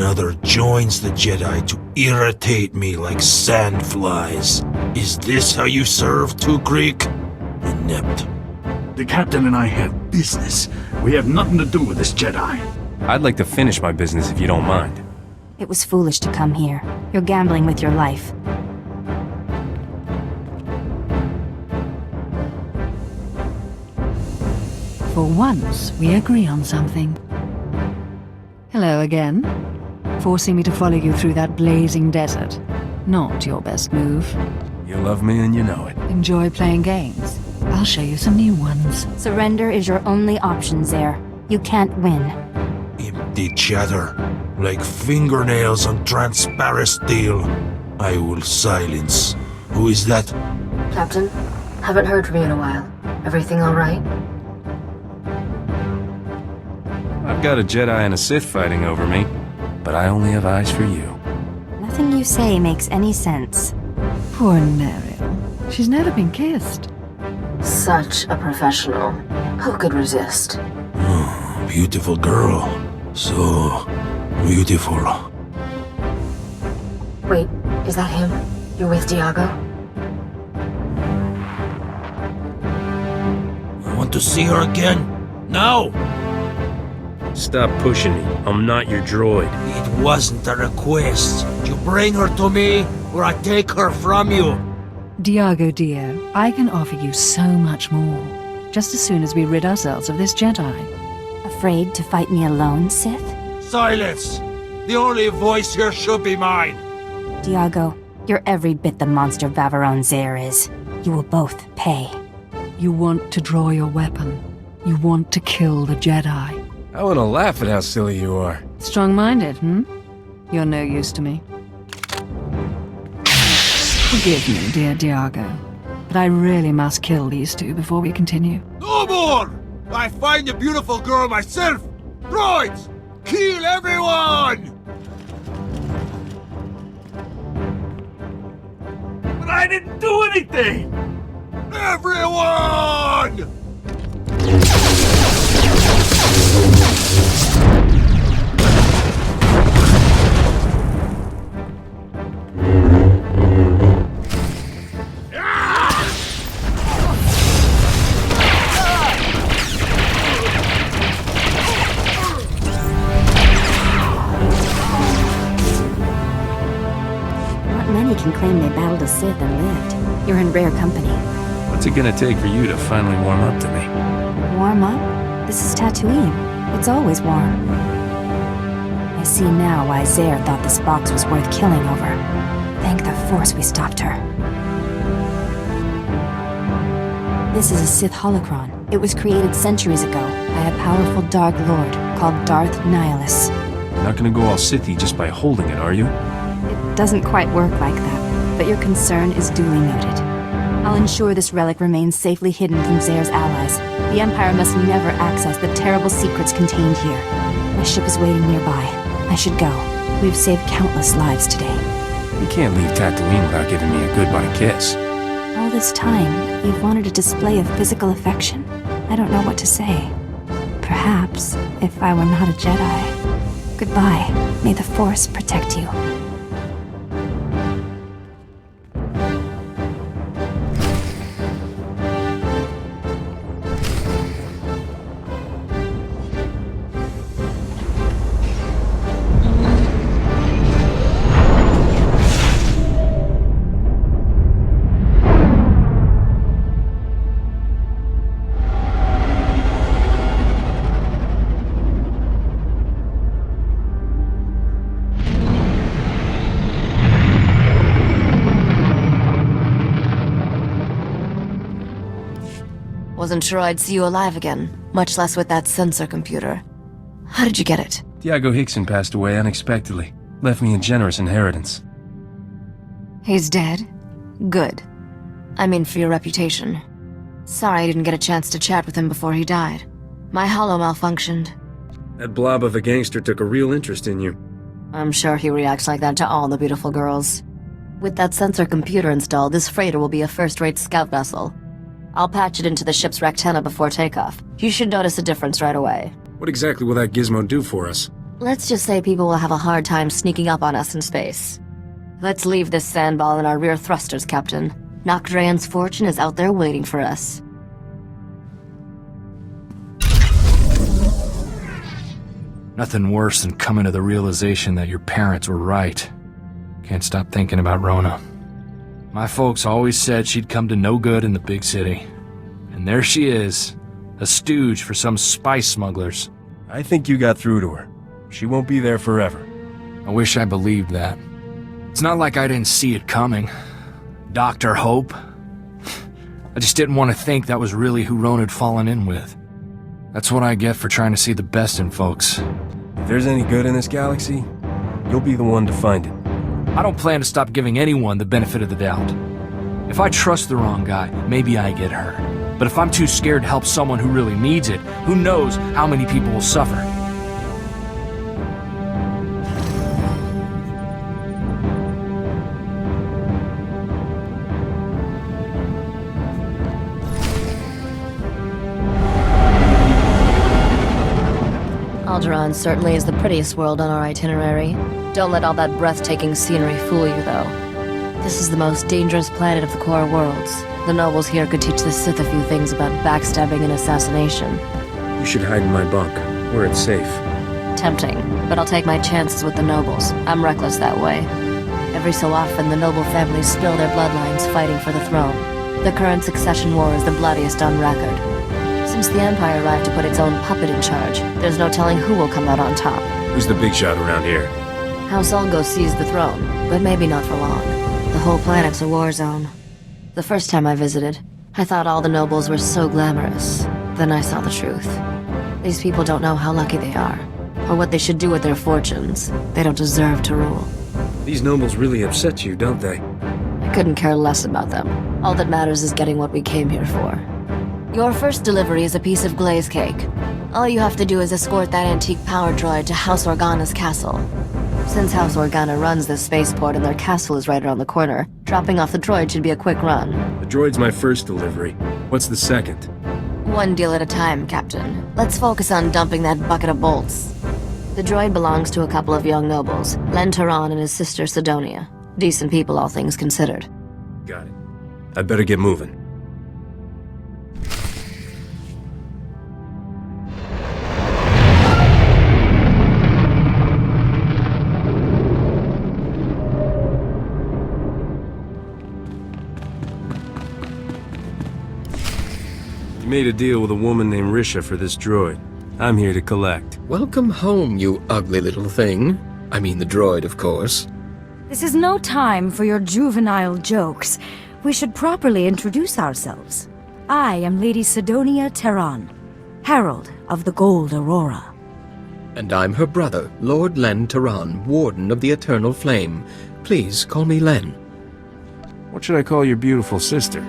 another joins the Jedi to irritate me like sandflies. Is this how you serve two Greek? Inept. The captain and I have business. We have nothing to do with this Jedi. I'd like to finish my business if you don't mind. It was foolish to come here. You're gambling with your life. For once, we agree on something. Hello again. Forcing me to follow you through that blazing desert. Not your best move. You love me and you know it. Enjoy playing games. I'll show you some new ones. Surrender is your only option, Zere. You can't win. Empty chatter, like fingernails on transparent steel. I will silence. Who is that? Captain, haven't heard from you in a while. Everything all right? I've got a Jedi and a Sith fighting over me, but I only have eyes for you. Nothing you say makes any sense. Poor Neriel. She's never been kissed. Such a professional. Who could resist? Oh, beautiful girl. So beautiful. Wait, is that him? You're with Diago? I want to see her again. Now! Stop pushing me. I'm not your droid. It wasn't a request. You bring her to me, or I take her from you. Diago Dio, I can offer you so much more. Just as soon as we rid ourselves of this Jedi. Afraid to fight me alone, Sith? Silence! The only voice here should be mine. Diago, you're every bit the monster Vaveron Zere is. You will both pay. You want to draw your weapon. You want to kill the Jedi. I want to laugh at how silly you are. Strong-minded, hmm? You're no use to me. Forgive me, dear Diago, but I really must kill these two before we continue. No more! I find a beautiful girl myself! Droids! Kill everyone! But I didn't do anything! Everyone! Many can claim they battled a Sith and lived. You're in rare company. What's it gonna take for you to finally warm up to me? Warm up? This is Tatooine. It's always warm. I see now why Zere thought this box was worth killing over. Thank the Force we stopped her. This is a Sith holocron. It was created centuries ago by a powerful Dark Lord called Darth Nihilus. You're not gonna go all Sithy just by holding it, are you? It doesn't quite work like that, but your concern is duly noted. I'll ensure this relic remains safely hidden from Zere's allies. The Empire must never access the terrible secrets contained here. My ship is waiting nearby. I should go. We've saved countless lives today. You can't leave Tatooine without giving me a goodbye kiss. All this time, you've wanted a display of physical affection? I don't know what to say. Perhaps, if I were not a Jedi. Goodbye. May the Force protect you. Wasn't sure I'd see you alive again, much less with that sensor computer. How did you get it? Diago Hickson passed away unexpectedly. Left me a generous inheritance. He's dead? Good. I mean for your reputation. Sorry I didn't get a chance to chat with him before he died. My holo malfunctioned. That blob of a gangster took a real interest in you. I'm sure he reacts like that to all the beautiful girls. With that sensor computer installed, this freighter will be a first-rate scout vessel. I'll patch it into the ship's rectenna before takeoff. You should notice a difference right away. What exactly will that gizmo do for us? Let's just say people will have a hard time sneaking up on us in space. Let's leave this sandball in our rear thrusters, Captain. Nocdrayan's fortune is out there waiting for us. Nothing worse than coming to the realization that your parents were right. Can't stop thinking about Rona. My folks always said she'd come to no good in the big city. And there she is, a stooge for some spice smugglers. I think you got through to her. She won't be there forever. I wish I believed that. It's not like I didn't see it coming. Dr. Hope. I just didn't want to think that was really who Rona had fallen in with. That's what I get for trying to see the best in folks. If there's any good in this galaxy, you'll be the one to find it. I don't plan to stop giving anyone the benefit of the doubt. If I trust the wrong guy, maybe I get hurt. But if I'm too scared to help someone who really needs it, who knows how many people will suffer? Alderaan certainly is the prettiest world on our itinerary. Don't let all that breathtaking scenery fool you, though. This is the most dangerous planet of the core worlds. The nobles here could teach the Sith a few things about backstabbing and assassination. You should hide in my bunk, where it's safe. Tempting, but I'll take my chances with the nobles. I'm reckless that way. Every so often, the noble families spill their bloodlines fighting for the throne. The current succession war is the bloodiest on record. Since the Empire arrived to put its own puppet in charge, there's no telling who will come out on top. Who's the big shot around here? House Ulgo seized the throne, but maybe not for long. The whole planet's a war zone. The first time I visited, I thought all the nobles were so glamorous. Then I saw the truth. These people don't know how lucky they are, or what they should do with their fortunes. They don't deserve to rule. These nobles really upset you, don't they? I couldn't care less about them. All that matters is getting what we came here for. Your first delivery is a piece of glaze cake. All you have to do is escort that antique power droid to House Organa's castle. Since House Organa runs this spaceport and their castle is right around the corner, dropping off the droid should be a quick run. The droid's my first delivery. What's the second? One deal at a time, Captain. Let's focus on dumping that bucket of bolts. The droid belongs to a couple of young nobles, Len Taran and his sister Sidonia. Decent people, all things considered. Got it. I'd better get moving. Made a deal with a woman named Risha for this droid. I'm here to collect. Welcome home, you ugly little thing. I mean the droid, of course. This is no time for your juvenile jokes. We should properly introduce ourselves. I am Lady Sidonia Taran, Herald of the Gold Aurora. And I'm her brother, Lord Len Taran, Warden of the Eternal Flame. Please call me Len. What should I call your beautiful sister?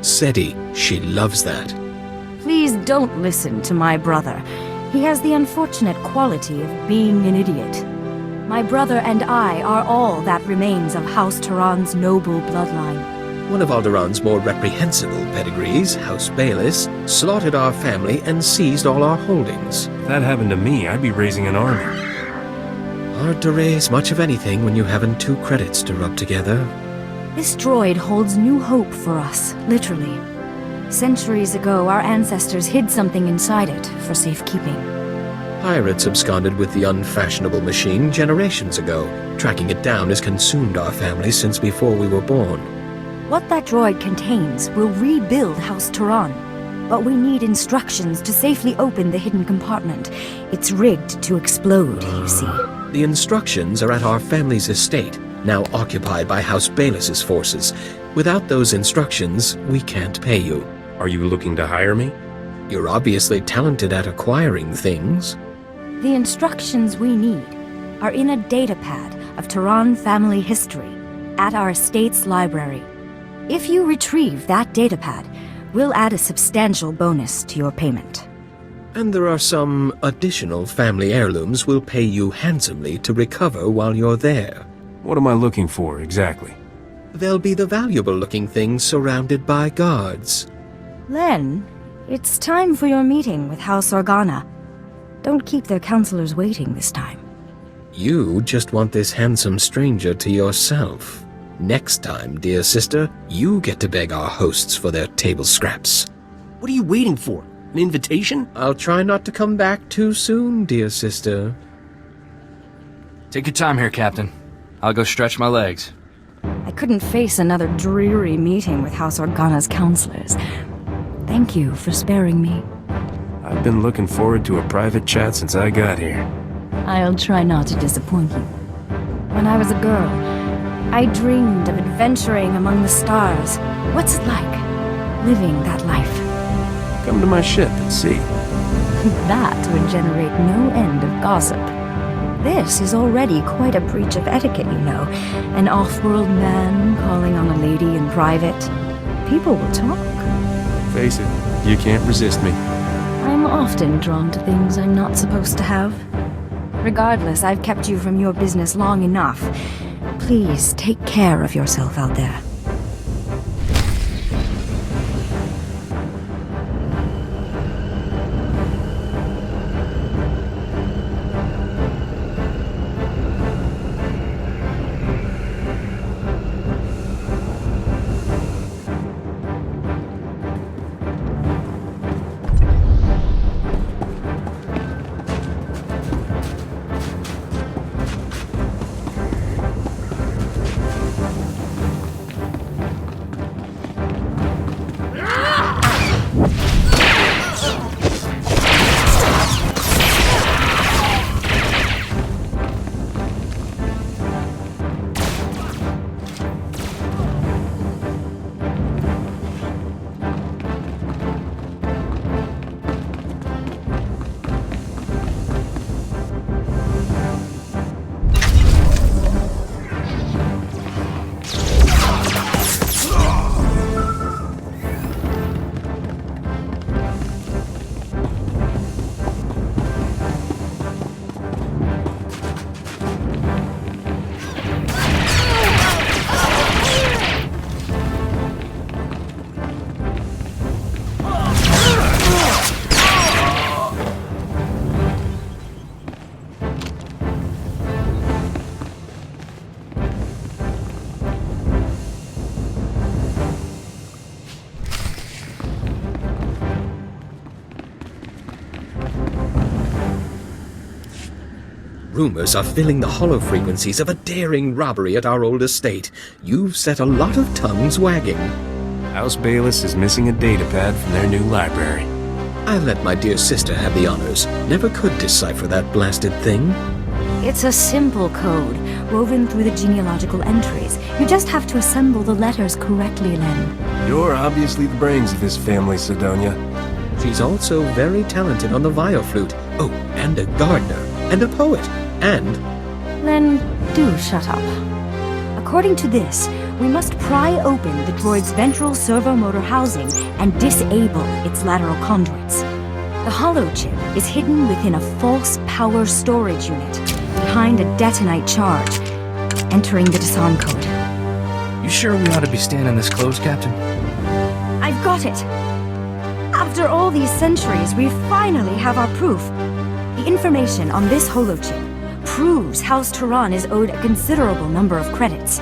Seti, she loves that. Please don't listen to my brother. He has the unfortunate quality of being an idiot. My brother and I are all that remains of House Taran's noble bloodline. One of Alderaan's more reprehensible pedigrees, House Bayless, slaughtered our family and seized all our holdings. If that happened to me, I'd be raising an army. Hard to raise much of anything when you haven't two credits to rub together. This droid holds new hope for us, literally. Centuries ago, our ancestors hid something inside it for safekeeping. Pirates absconded with the unfashionable machine generations ago. Tracking it down has consumed our family since before we were born. What that droid contains will rebuild House Taran. But we need instructions to safely open the hidden compartment. It's rigged to explode, you see. The instructions are at our family's estate, now occupied by House Bayless's forces. Without those instructions, we can't pay you. Are you looking to hire me? You're obviously talented at acquiring things. The instructions we need are in a datapad of Taran family history at our estate's library. If you retrieve that datapad, we'll add a substantial bonus to your payment. And there are some additional family heirlooms we'll pay you handsomely to recover while you're there. What am I looking for, exactly? They'll be the valuable-looking things surrounded by guards. Len, it's time for your meeting with House Organa. Don't keep their counselors waiting this time. You just want this handsome stranger to yourself. Next time, dear sister, you get to beg our hosts for their table scraps. What are you waiting for? An invitation? I'll try not to come back too soon, dear sister. Take your time here, Captain. I'll go stretch my legs. I couldn't face another dreary meeting with House Organa's counselors. Thank you for sparing me. I've been looking forward to a private chat since I got here. I'll try not to disappoint you. When I was a girl, I dreamed of adventuring among the stars. What's it like, living that life? Come to my ship and see. That would generate no end of gossip. This is already quite a breach of etiquette, you know. An off-world man calling on a lady in private. People will talk. Face it, you can't resist me. I'm often drawn to things I'm not supposed to have. Regardless, I've kept you from your business long enough. Please take care of yourself out there. Rumors are filling the hollow frequencies of a daring robbery at our old estate. You've set a lot of tongues wagging. House Bayless is missing a datapad from their new library. I let my dear sister have the honors. Never could decipher that blasted thing. It's a simple code, woven through the genealogical entries. You just have to assemble the letters correctly, Len. You're obviously the brains of this family, Sidonia. She's also very talented on the violflute. Oh, and a gardener, and a poet, and... Len, do shut up. According to this, we must pry open the droid's ventral servomotor housing and disable its lateral conduits. The holochip is hidden within a false power storage unit, behind a detonite charge, entering the Desan code. You sure we ought to be standing this close, Captain? I've got it! After all these centuries, we finally have our proof. The information on this holochip proves House Turan is owed a considerable number of credits.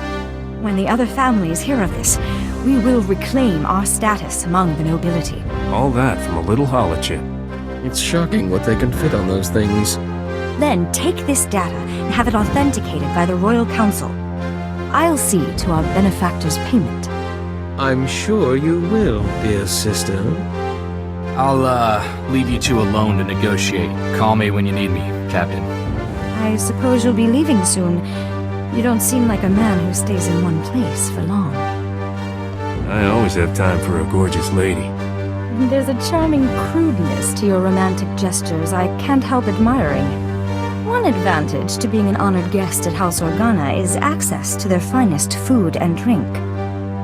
When the other families hear of this, we will reclaim our status among the nobility. All that from a little holochip. It's shocking what they can fit on those things. Then take this data and have it authenticated by the Royal Council. I'll see to our benefactor's payment. I'm sure you will, dear sister. I'll, leave you two alone to negotiate. Call me when you need me, Captain. I suppose you'll be leaving soon. You don't seem like a man who stays in one place for long. I always have time for a gorgeous lady. There's a charming crudeness to your romantic gestures I can't help admiring. One advantage to being an honored guest at House Organa is access to their finest food and drink.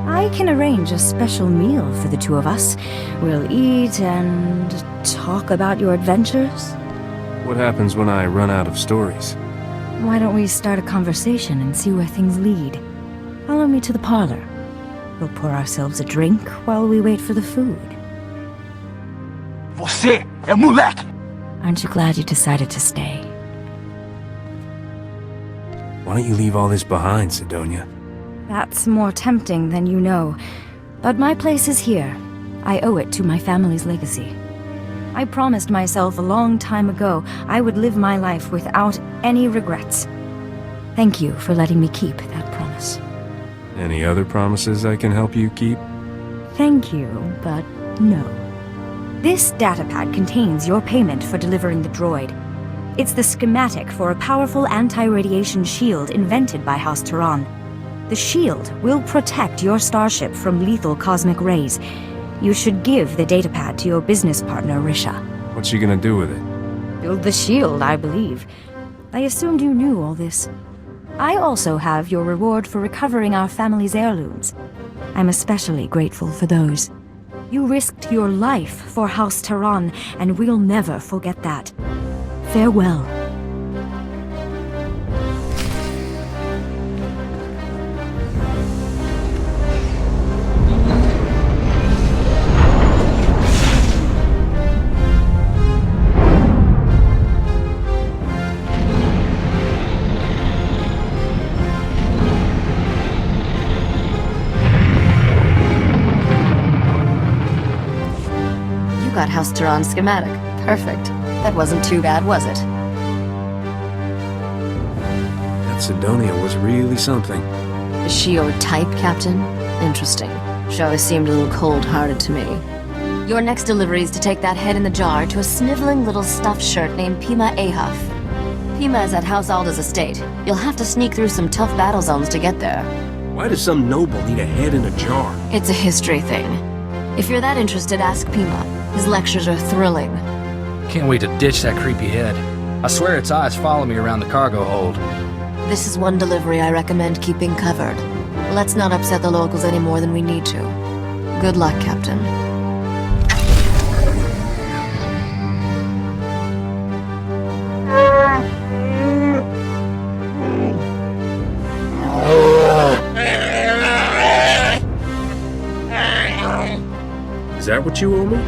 I can arrange a special meal for the two of us. We'll eat and talk about your adventures. What happens when I run out of stories? Why don't we start a conversation and see where things lead? Follow me to the parlor. We'll pour ourselves a drink while we wait for the food. Você é moleque! Aren't you glad you decided to stay? Why don't you leave all this behind, Sidonia? That's more tempting than you know. But my place is here. I owe it to my family's legacy. I promised myself a long time ago I would live my life without any regrets. Thank you for letting me keep that promise. Any other promises I can help you keep? Thank you, but no. This datapad contains your payment for delivering the droid. It's the schematic for a powerful anti-radiation shield invented by House Turan. The shield will protect your starship from lethal cosmic rays. You should give the datapad to your business partner, Risha. What's she gonna do with it? Build the shield, I believe. I assumed you knew all this. I also have your reward for recovering our family's heirlooms. I'm especially grateful for those. You risked your life for House Turan, and we'll never forget that. Farewell. Got House Turan schematic. Perfect. That wasn't too bad, was it? That Sidonia was really something. Is she your type, Captain? Interesting. She always seemed a little cold-hearted to me. Your next delivery is to take that head in the jar to a sniveling little stuffed shirt named Pima Ahuf. Pima is at House Alda's estate. You'll have to sneak through some tough battle zones to get there. Why does some noble need a head in a jar? It's a history thing. If you're that interested, ask Pima. His lectures are thrilling. Can't wait to ditch that creepy head. I swear its eyes follow me around the cargo hold. This is one delivery I recommend keeping covered. Let's not upset the locals any more than we need to. Good luck, Captain. Is that what you owe me?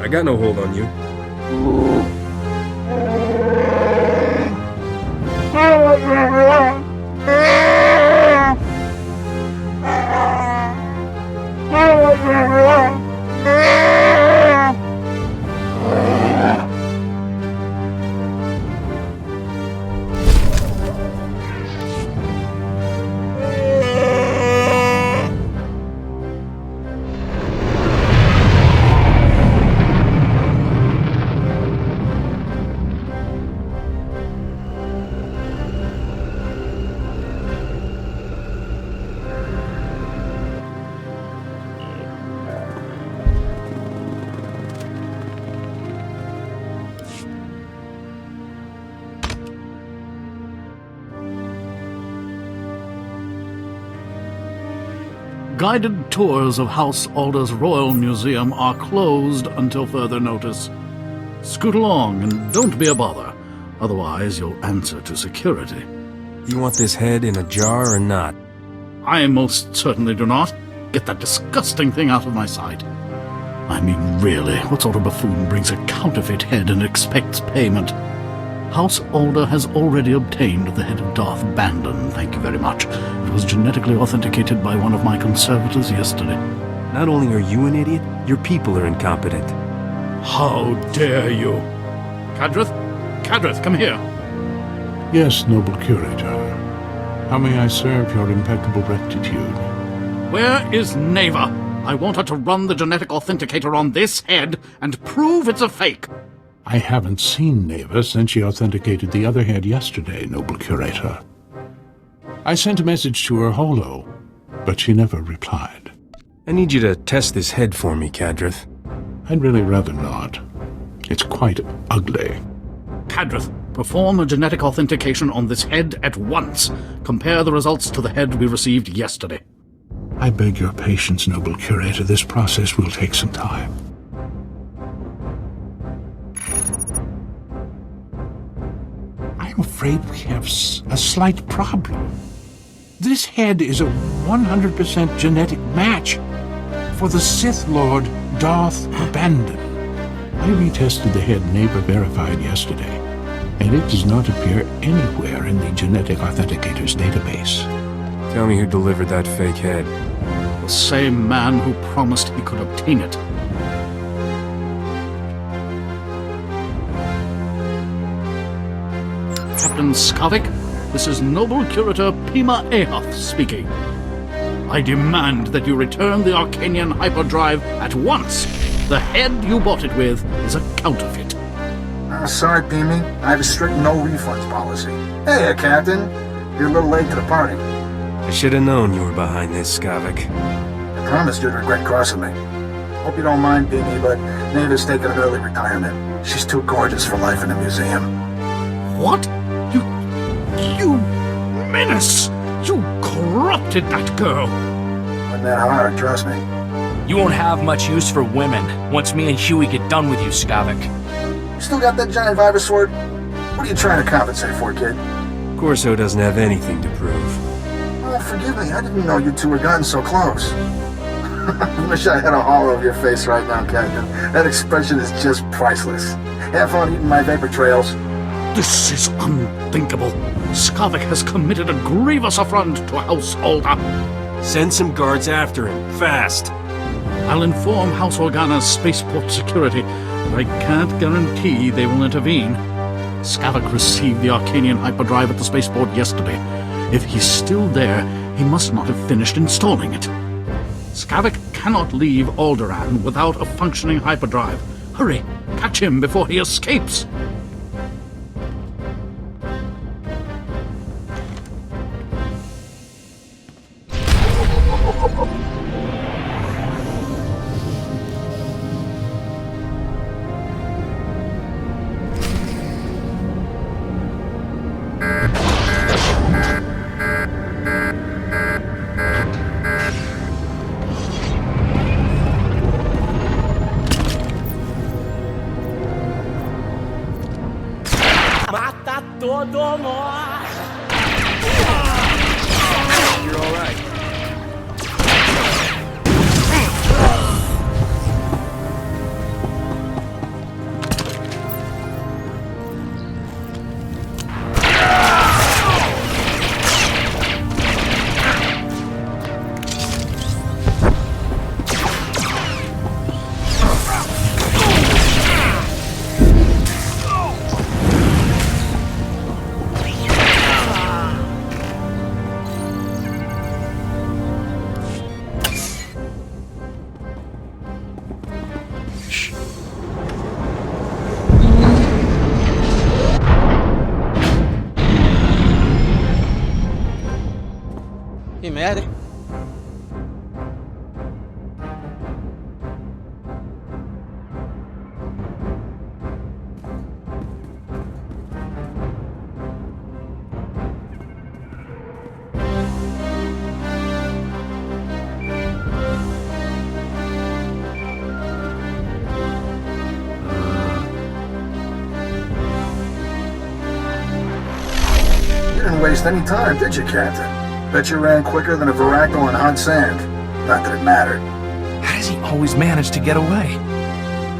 I got no hold on you. Guided tours of House Alda's Royal Museum are closed until further notice. Scoot along and don't be a bother. Otherwise, you'll answer to security. You want this head in a jar or not? I most certainly do not. Get that disgusting thing out of my sight. I mean, really, what sort of buffoon brings a counterfeit head and expects payment? House Alda has already obtained the head of Darth Bandon, thank you very much. It was genetically authenticated by one of my conservators yesterday. Not only are you an idiot, your people are incompetent. How dare you? Kadrith? Kadrith, come here. Yes, noble curator. How may I serve your impeccable rectitude? Where is Neva? I want her to run the genetic authenticator on this head and prove it's a fake. I haven't seen Neva since she authenticated the other head yesterday, noble curator. I sent a message to her holo, but she never replied. I need you to test this head for me, Kadrith. I'd really rather not. It's quite ugly. Kadrith, perform a genetic authentication on this head at once. Compare the results to the head we received yesterday. I beg your patience, noble curator. This process will take some time. I'm afraid we have a slight problem. This head is a 100% genetic match for the Sith Lord Darth Abandon. I retested the head Neighbor verified yesterday, and it does not appear anywhere in the Genetic Authenticator's database. Tell me who delivered that fake head. The same man who promised he could obtain it. Captain Skavik, this is Noble Curator Pima Ahoth speaking. I demand that you return the Arcanian hyperdrive at once. The head you bought it with is a counterfeit. Sorry, Pimi. I have a strict no refunds policy. Hey, Captain. You're a little late to the party. I should have known you were behind this, Skavik. I promised you'd regret crossing me. Hope you don't mind, Pimi, but Neva's taking an early retirement. She's too gorgeous for life in a museum. What? You menace! You corrupted that girl! Wasn't that hard, trust me. You won't have much use for women once me and Huey get done with you, Skavik. You still got that giant Viper sword? What are you trying to compensate for, kid? Corso doesn't have anything to prove. Oh, forgive me. I didn't know you two were gotten so close. I wish I had a hollow of your face right now, Captain. That expression is just priceless. Have fun eating my vapor trails. This is unthinkable. Skavik has committed a grievous affront to House Alderaan. Send some guards after him, fast. I'll inform House Organa's spaceport security, but I can't guarantee they will intervene. Skavik received the Arcanian hyperdrive at the spaceport yesterday. If he's still there, he must not have finished installing it. Skavik cannot leave Alderaan without a functioning hyperdrive. Hurry, catch him before he escapes. You're all right. Que merda, hein? You didn't waste any time, did you, Captain? Bet you ran quicker than a Varactyl on hot sand. Not that it mattered. How does he always manage to get away?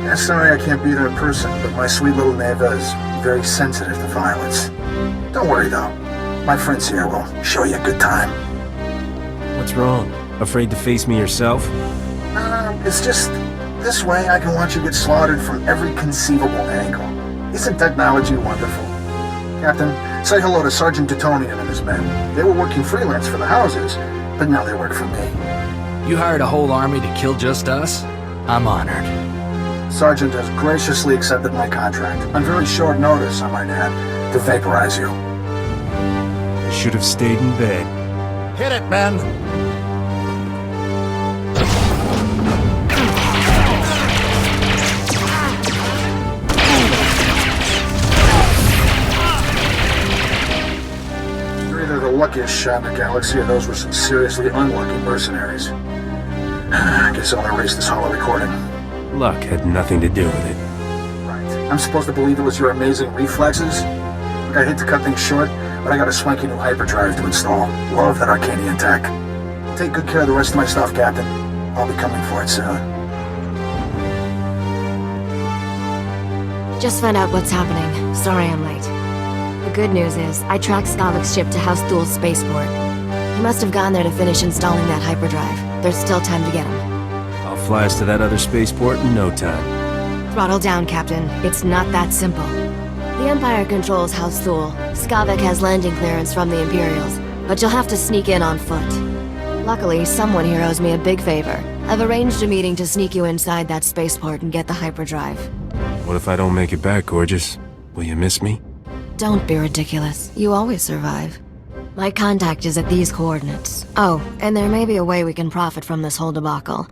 Yeah, sorry I can't be there in person, but my sweet little Neva is very sensitive to violence. Don't worry, though. My friends here will show you a good time. What's wrong? Afraid to face me yourself? It's just... this way I can watch you get slaughtered from every conceivable angle. Isn't technology wonderful? Captain, say hello to Sergeant Teutonian and his men. They were working freelance for the houses, but now they work for me. You hired a whole army to kill just us? I'm honored. Sergeant has graciously accepted my contract, on very short notice, I might add, to vaporize you. I should have stayed in bed. Hit it, man! Luckiest shot in the galaxy, or those were some seriously unlucky mercenaries. I guess I'll erase this hollow recording. Luck had nothing to do with it. Right. I'm supposed to believe it was your amazing reflexes? Look, I hate to cut things short, but I got a swanky new hyperdrive to install. Love that Arcanian tech. Take good care of the rest of my stuff, Captain. I'll be coming for it soon. Just found out what's happening. Sorry I'm late. The good news is, I tracked Skavik's ship to House Thul's spaceport. He must have gone there to finish installing that hyperdrive. There's still time to get him. I'll fly us to that other spaceport in no time. Throttle down, Captain. It's not that simple. The Empire controls House Thul. Skavik has landing clearance from the Imperials, but you'll have to sneak in on foot. Luckily, someone here owes me a big favor. I've arranged a meeting to sneak you inside that spaceport and get the hyperdrive. What if I don't make it back, gorgeous? Will you miss me? Don't be ridiculous. You always survive. My contact is at these coordinates. Oh, and there may be a way we can profit from this whole debacle.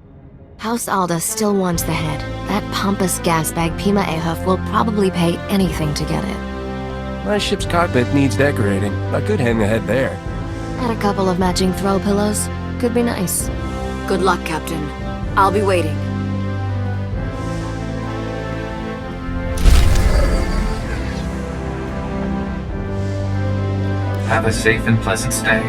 House Alda still wants the head. That pompous gasbag Pima Ahuf will probably pay anything to get it. My ship's cockpit needs decorating. I could hang the head there. Add a couple of matching throw pillows. Could be nice. Good luck, Captain. I'll be waiting. Have a safe and pleasant stay.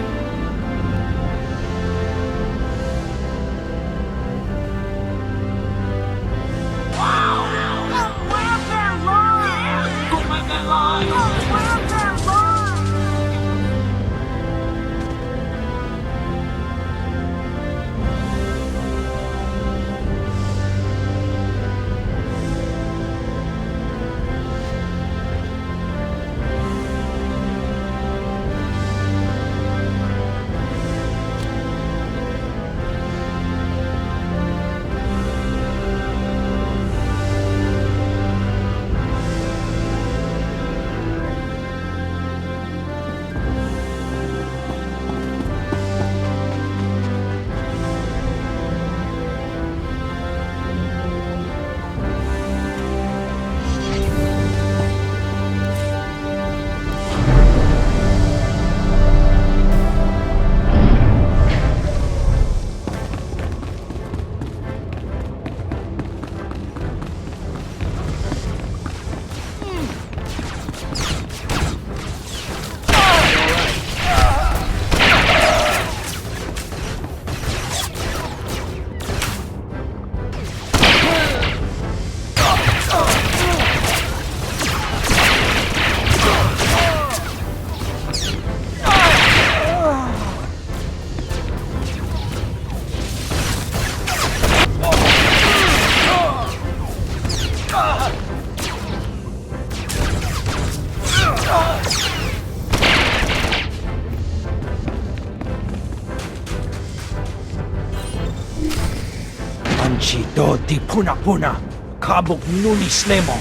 Do di puna puna, kabuk nuni slemo.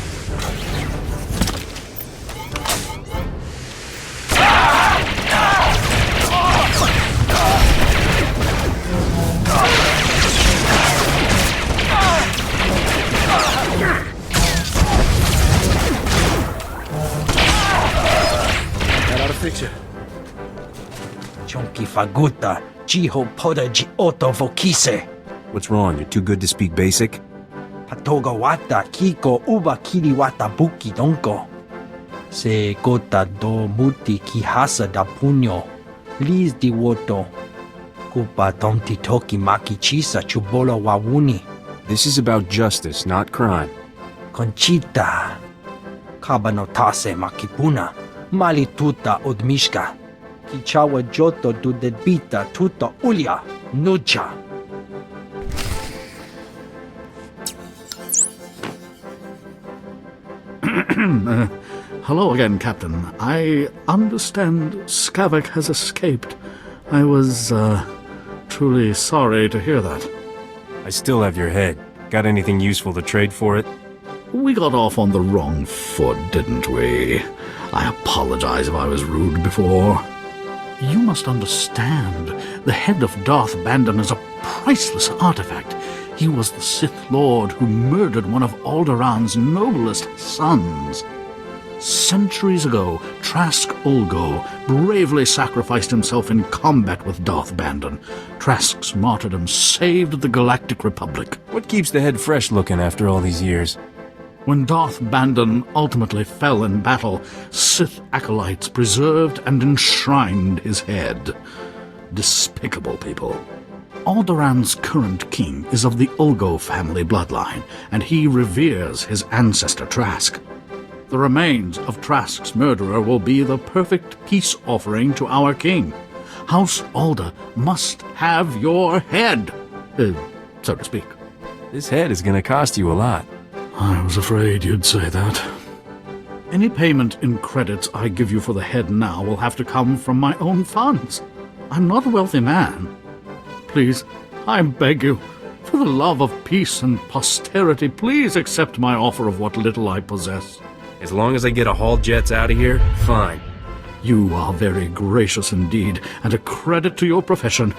That ought to fix you. Chonki faguta, jiho poda ji oto vokise. What's wrong? You're too good to speak basic? Patoga wata kiko uba kiri wata buki donko. Se gota do muti kihasa da puño. Liz di woto. Kupa tomti toki maki chisa chubolo wawuni. This is about justice, not crime. Conchita. Kabanotase makipuna. Mali tuta odmishka. Kichawa joto du debita tuta ulya. Nucha. Hello again, Captain. I understand Skavik has escaped. I was, truly sorry to hear that. I still have your head. Got anything useful to trade for it? We got off on the wrong foot, didn't we? I apologize if I was rude before. You must understand, the head of Darth Bandon is a priceless artifact. He was the Sith Lord who murdered one of Alderaan's noblest sons. Centuries ago, Trask Ulgo bravely sacrificed himself in combat with Darth Bandon. Trask's martyrdom saved the Galactic Republic. What keeps the head fresh looking after all these years? When Darth Bandon ultimately fell in battle, Sith acolytes preserved and enshrined his head. Despicable people. Alderaan's current king is of the Ulgo family bloodline, and he reveres his ancestor Trask. The remains of Trask's murderer will be the perfect peace offering to our king. House Alder must have your head, so to speak. This head is gonna cost you a lot. I was afraid you'd say that. Any payment in credits I give you for the head now will have to come from my own funds. I'm not a wealthy man. Please, I beg you, for the love of peace and posterity, please accept my offer of what little I possess. As long as I get a haul jets out of here, fine. You are very gracious indeed, and a credit to your profession.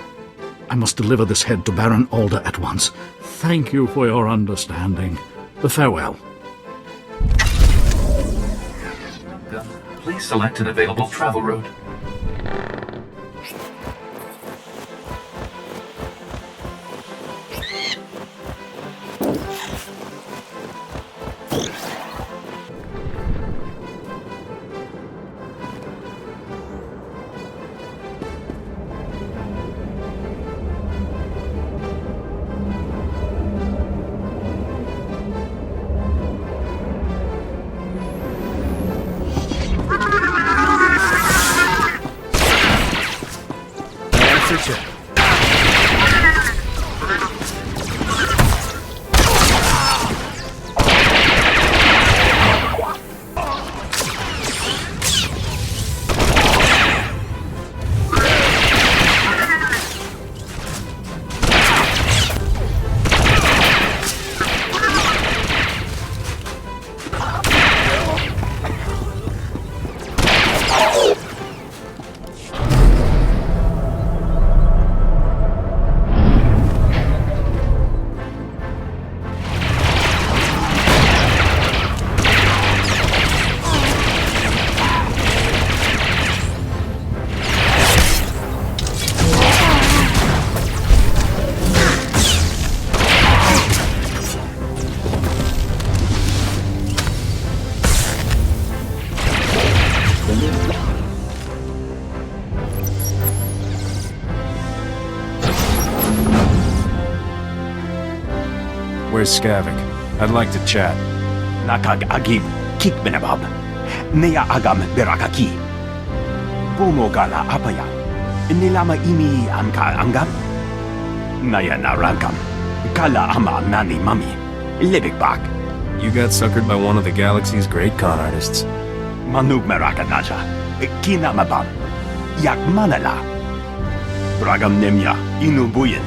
I must deliver this head to Baron Alder at once. Thank you for your understanding. Farewell. Please select an available travel route. Where's Skavik? I'd like to chat. Nakag agib kikbenabab. Nea agam berakaki. Bumogala apaya. Nilama imi amka angam. Naya naragam. Kala ama nani mami. Libikbak. You got suckered by one of the galaxy's great con artists. Manug merakanaja. Kinamabam. Yak manala. Bragam nemya inubuyin.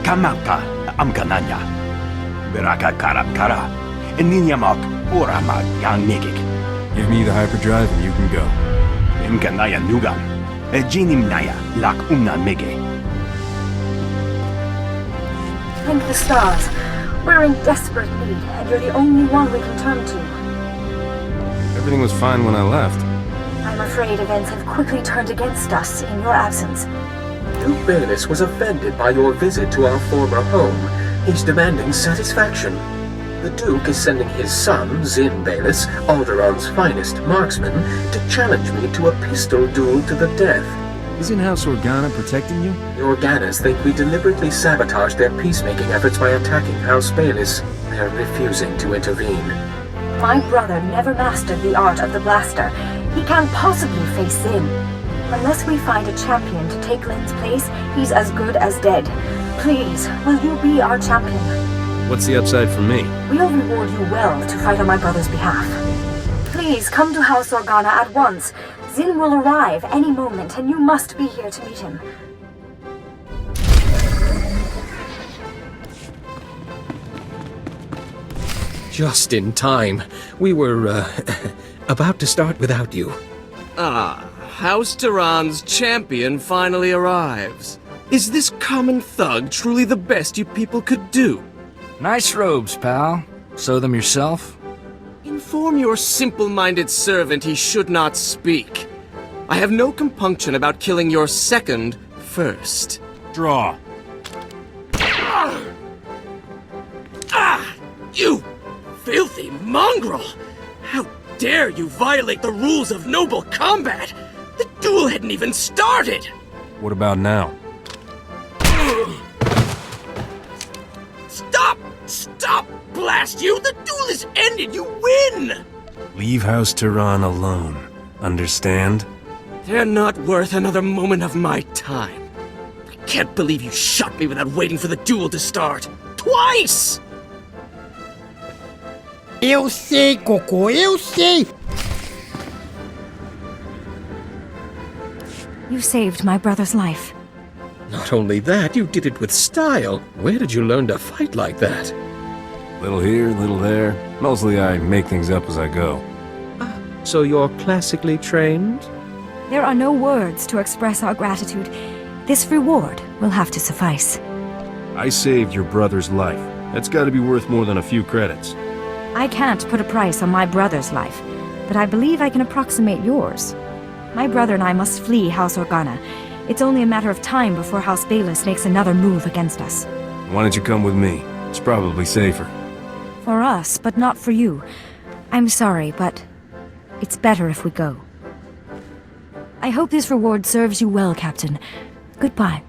Kamaka amkananya. Beraka Karab-Kara, Ninyamak Oramag Yang Nikik. Give me the hyperdrive and you can go. Imkanaya Nugan, Jinimnaya Lak Umnan Mege. Thank the stars. We're in desperate need, and you're the only one we can turn to. Everything was fine when I left. I'm afraid events have quickly turned against us in your absence. Duke Bayless was offended by your visit to our former home. He's demanding satisfaction. The Duke is sending his son, Zin Bayless, Alderaan's finest marksman, to challenge me to a pistol duel to the death. Isn't House Organa protecting you? The Organas think we deliberately sabotaged their peacemaking efforts by attacking House Bayless. They're refusing to intervene. My brother never mastered the art of the blaster. He can't possibly face Zin. Unless we find a champion to take Lin's place, he's as good as dead. Please, will you be our champion? What's the upside for me? We'll reward you well to fight on my brother's behalf. Please, come to House Organa at once. Zin will arrive any moment, and you must be here to meet him. Just in time. We were, about to start without you. Ah, House Tehran's champion finally arrives. Is this common thug truly the best you people could do? Nice robes, pal. Sew them yourself? Inform your simple-minded servant he should not speak. I have no compunction about killing your second first. Draw. You filthy mongrel! How dare you violate the rules of noble combat! The duel hadn't even started! What about now? Stop! Stop! Blast you! The duel is ended! You win! Leave House Turan alone. Understand? They're not worth another moment of my time. I can't believe you shot me without waiting for the duel to start. Twice! Eu sei, Cocô, eu sei! You saved my brother's life. Not only that, you did it with style. Where did you learn to fight like that? Little here, little there. Mostly I make things up as I go. So you're classically trained? There are no words to express our gratitude. This reward will have to suffice. I saved your brother's life. That's gotta be worth more than a few credits. I can't put a price on my brother's life, but I believe I can approximate yours. My brother and I must flee House Organa. It's only a matter of time before House Bayless makes another move against us. Why don't you come with me? It's probably safer. For us, but not for you. I'm sorry, but it's better if we go. I hope this reward serves you well, Captain. Goodbye.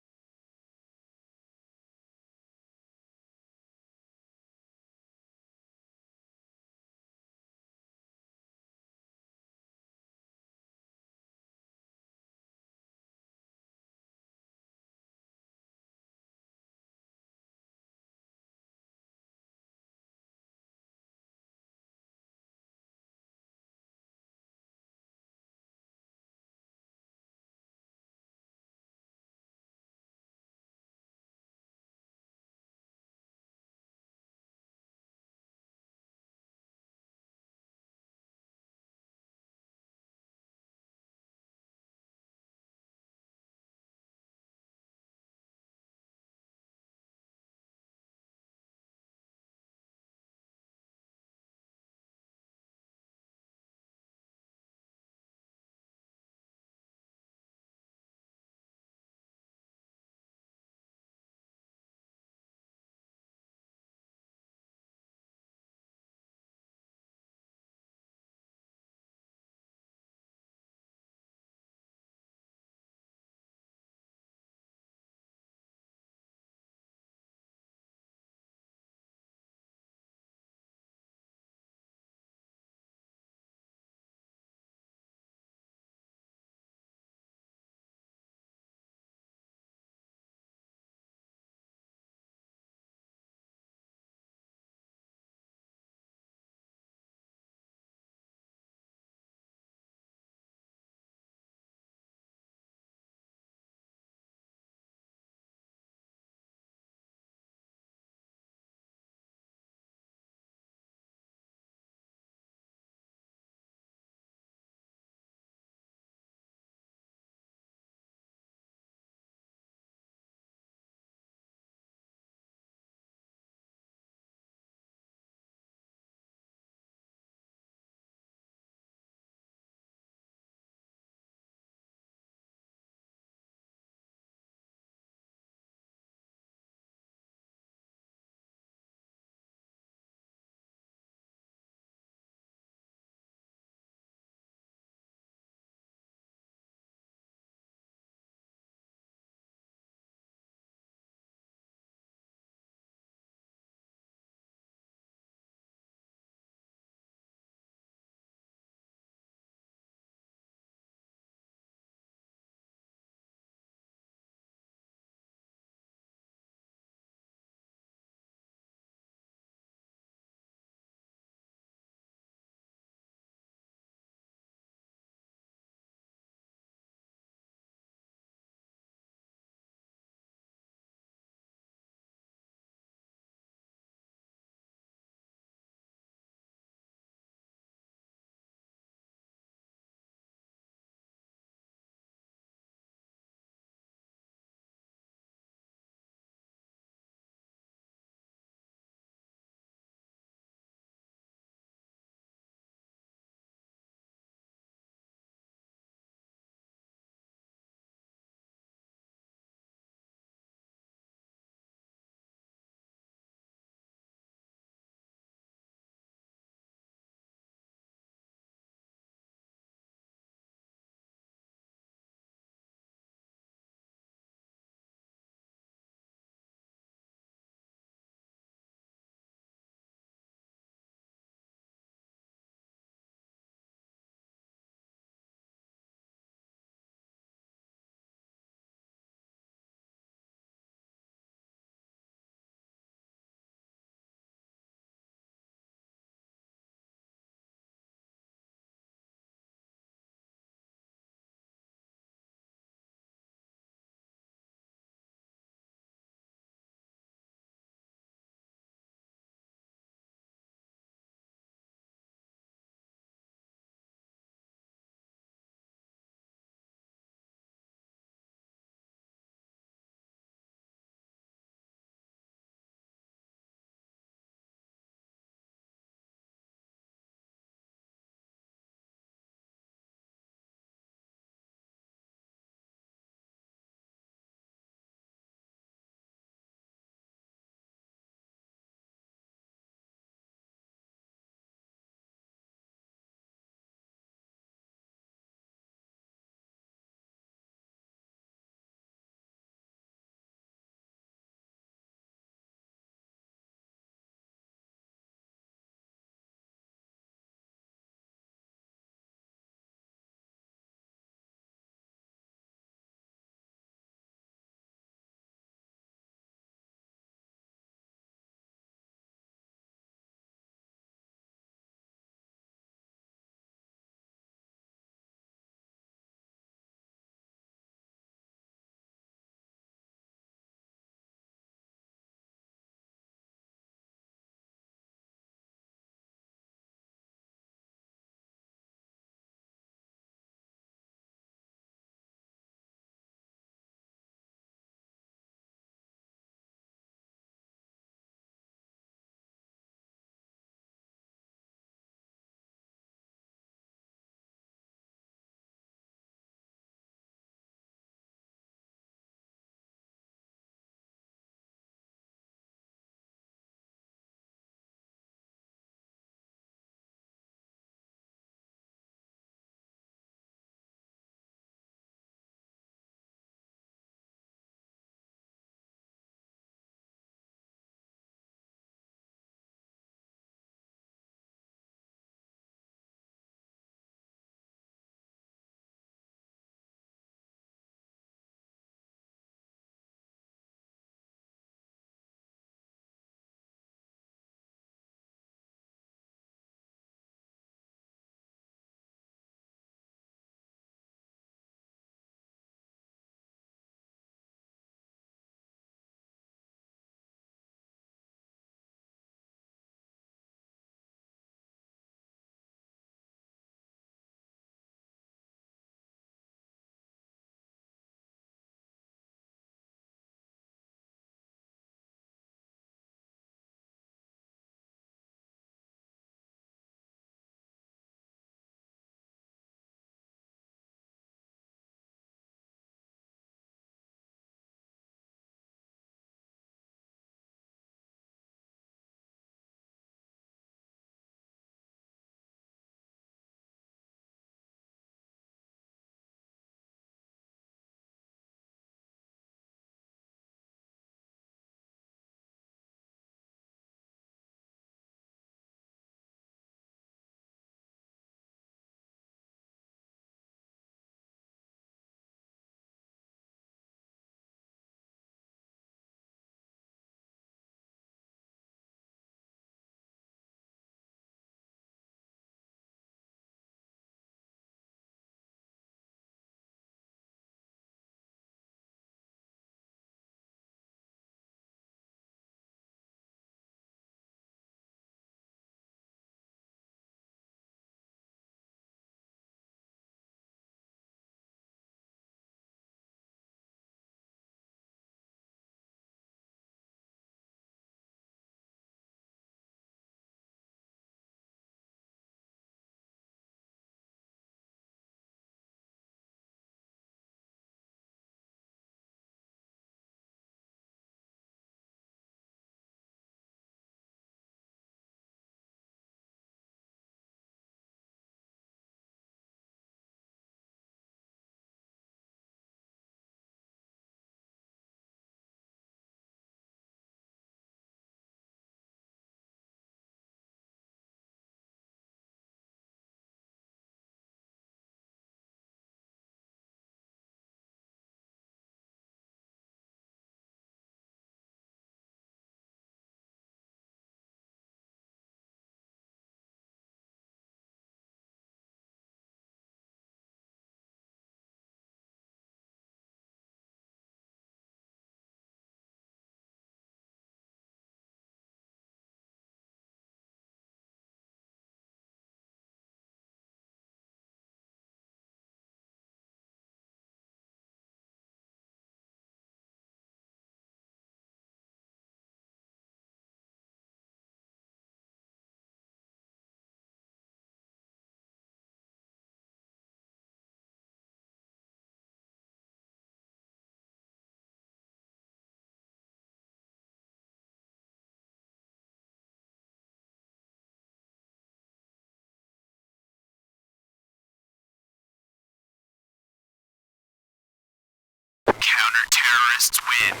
Fascists win.